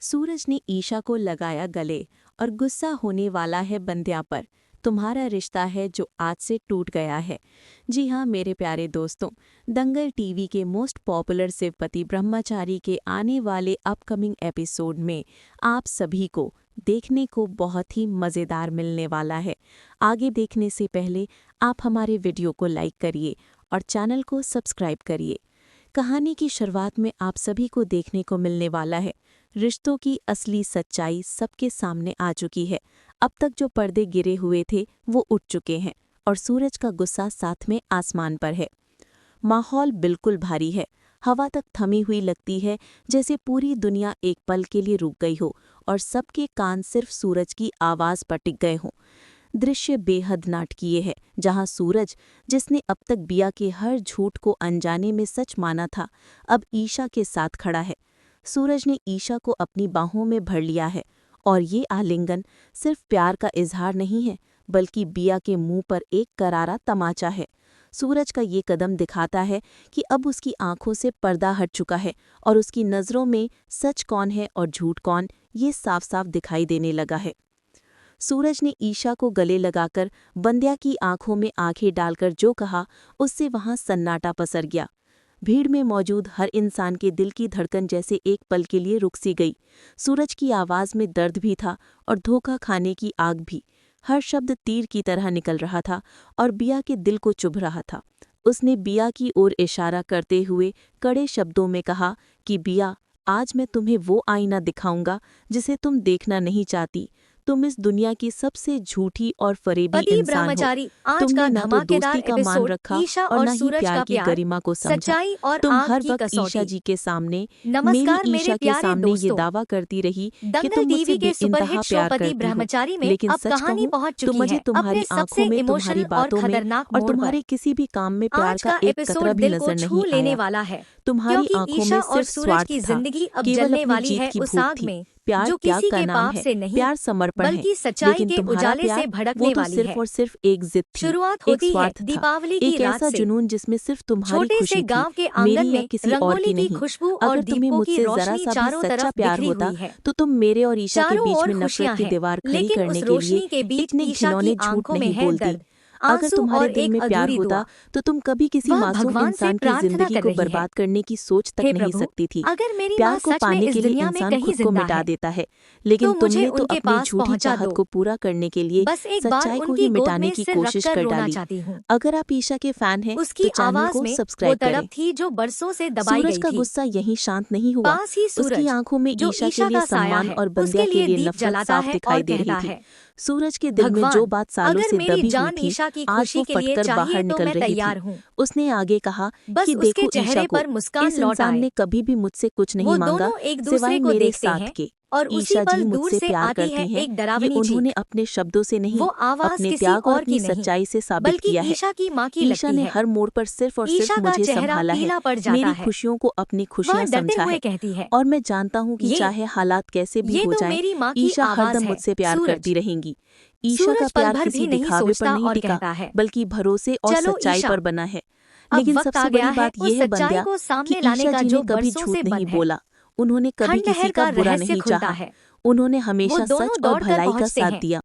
सूरज ने ईशा को लगाया गले और गुस्सा होने वाला है बंध्या पर। तुम्हारा रिश्ता है जो आज से टूट गया है। जी हाँ मेरे प्यारे दोस्तों, दंगल टीवी के मोस्ट पॉपुलर शिवपति ब्रह्मचारी के आने वाले अपकमिंग एपिसोड में आप सभी को देखने को बहुत ही मज़ेदार मिलने वाला है। आगे देखने से पहले आप हमारे वीडियो को लाइक करिए और चैनल को सब्सक्राइब करिए। कहानी की शुरुआत में आप सभी को देखने को मिलने वाला है रिश्तों की असली सच्चाई सबके सामने आ चुकी है। अब तक जो पर्दे गिरे हुए थे वो उठ चुके हैं और सूरज का गुस्सा साथ में आसमान पर है। माहौल बिल्कुल भारी है, हवा तक थमी हुई लगती है, जैसे पूरी दुनिया एक पल के लिए रुक गई हो और सबके कान सिर्फ सूरज की आवाज़ पर टिक गए हों। दृश्य बेहद नाटकीय है, जहां सूरज, जिसने अब तक बिया के हर झूठ को अनजाने में सच माना था, अब ईशा के साथ खड़ा है। सूरज ने ईशा को अपनी बाहों में भर लिया है और ये आलिंगन सिर्फ प्यार का इजहार नहीं है, बल्कि बिया के मुंह पर एक करारा तमाचा है। सूरज का ये कदम दिखाता है कि अब उसकी आंखों से पर्दा हट चुका है और उसकी नज़रों में सच कौन है और झूठ कौन, ये साफ साफ दिखाई देने लगा है। सूरज ने ईशा को गले लगाकर बंध्या की आंखों में आंखें डालकर जो कहा, उससे वहां सन्नाटा पसर गया। भीड़ में मौजूद हर इंसान के दिल की धड़कन जैसे एक पल के लिए रुक सी गई। सूरज की आवाज़ में दर्द भी था और धोखा खाने की आग भी। हर शब्द तीर की तरह निकल रहा था और बिया के दिल को चुभ रहा था। उसने बिया की ओर इशारा करते हुए कड़े शब्दों में कहा कि बिया, आज मैं तुम्हें वो आईना दिखाऊंगा जिसे तुम देखना नहीं चाहती। तुम इस दुनिया की सबसे झूठी और फरेबी इंसान हो। तुमने न तो दोस्ती का मान रखा और न ही प्यार की गरिमा को समझा। तुम हर वक्त ईशा जी के सामने, मेरी ईशा के सामने ये दावा करती रही कि तुम मुझसे बेइंतहा प्यार करती हो, लेकिन सच कहूं तो मुझे तुम्हारी आंखों में, तुम्हारी बातों में और तुम्हारे किसी भी काम में प्यार का एक कतरा भी नजर नहीं आया। तुम्हारी आंखों में सिर्फ स्वार्थ था, केवल अपनी जीत की भूख थी। प्यार त्याग का नाम है, प्यार समर्पण है, लेकिन तुम्हारा प्यार वो तो सिर्फ और सिर्फ एक जिद थी, एक स्वार्थ था, एक ऐसा जुनून जिसमें सिर्फ तुम्हारी खुशी थी, मेरी या किसी और की नहीं। अगर तुम्हें मुझसे जरा सा भी सच्चा प्यार होता तो तुम मेरे और ईशा के बीच में नफरत की दीवार खड़ी करने के लिए इतने घिनौने झूठ नहीं बोलती। अगर तुम्हारे दिल में प्यार होता तो तुम कभी किसी मासूम इंसान की जिंदगी को बर्बाद करने की सोच तक नहीं सकती थी। प्यार को पाने के लिए इंसान खुद को मिटा देता है, लेकिन तुमने तो अपनी झूठी चाहत को पूरा करने के लिए सच्चाई को ही मिटाने की कोशिश कर डाली। अगर आप ईशा के फैन हैं तो चैनल को सब्सक्राइब करें। सूरज का गुस्सा यहीं शांत नहीं हुआ। उसकी आंखों में ईशा के लिए सम्मान और बंध्या के लिए नफरत साफ दिखाई दे रही थी। सूरज के दिल में जो बात सालों से दबी हुई थी, आज वो फटकर बाहर निकल रही थी। उसने आगे कहा कि देखो ईशा को, इस इंसान ने कभी भी मुझसे कुछ नहीं मांगा सिवाय मेरे साथ के। ईशा जी मुझसे प्यार करती हैं, ये उन्होंने अपने शब्दों से नहीं, अपने त्याग और अपनी सच्चाई से साबित किया है। ईशा ने हर मोड़ पर सिर्फ और सिर्फ मुझे संभाला है, मेरी खुशियों को अपनी खुशियाँ समझा है, और मैं जानता हूँ कि चाहे हालात कैसे भी हो जाएं, ईशा हरदम मुझसे प्यार करती रहेंगी। ईशा का प्यार किसी दिखावे पर नहीं टिका, बल्कि भरोसे और सच्चाई पर बना है। लेकिन सबसे बड़ी बात यह है बंध्या कि ईशा जी ने कभी झूठ नहीं बोला, उन्होंने कभी किसी का बुरा नहीं चाहा, उन्होंने हमेशा सच और भलाई का साथ दिया।